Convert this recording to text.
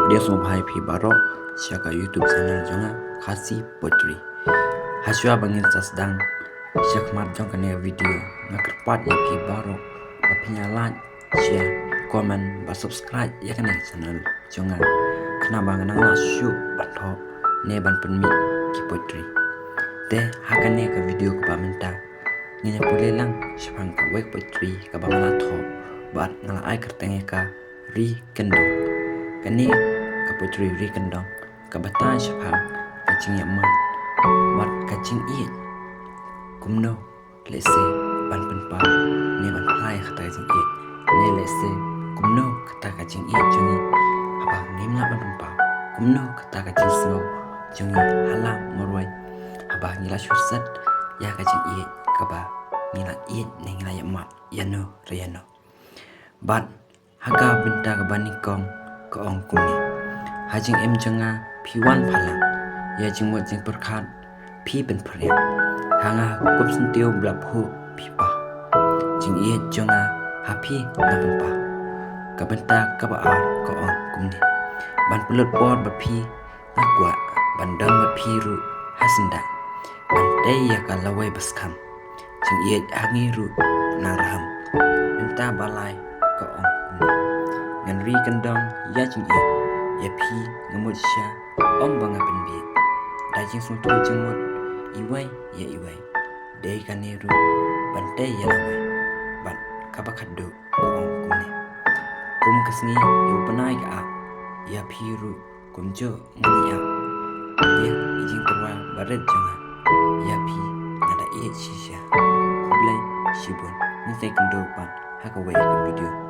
Dia Sompai Pi Baro Siaka YouTube channel Jonga Khasi Poetry Haswa bangin sasdang Siak mat jong kane video Ngakerpat ya Pi Baro Papinya like, share, comment, ba subscribe ya kane channel Jonga Kena banganang la syuk banto Ne ban penmi ki poetry Te hakane ka video ka minta Nganya pule lang Syapang ka wek poetry ka bangana tho Bat ngala ai kertenge ka Ri kendong Kani ka poetry ri kendong ka bata syapang kacing yamat Wat kacing iit Kumno lese ban penpa Ne ban plai kata kacing iit Ne lese kumno kata kacing iit jungi Apa ngimla ban penpa Kumno kata kacing sengau jungi halam morwai Apa ngila syusat ya kacing iit kaba ngila iit ne ngila yamat yano riyano Bat haga binta ka banikong ka ong kumni Hajing em janga P1 phalang Ya jing wat jing perkhat P ben phriat Hanga kup sentiu blap hu pipa Jing iet janga happy na penpa Ka benta ka baar ka ong kumni Ban pelut bod ba pi ngakwa ban dang ba pi ru hasenda Ban day ya ka lawai baskam Jing iet hangi ru naraham Benta balai ka ong kumni Ngan ri kendong ya jing iet Ya pi ngamut sya om banga penbiet Dajing suntu jengmut iwai ya iwai Day kaneru bantai ya lawai Bat kabakadu ong kumne Kum kesni yu penai ka ak Ya piru kumjo ngani ak Dia ijing terwa baret jonga Ya pi ngada iet shisha Kublai shibun Nisai kendo pan haka wai ke video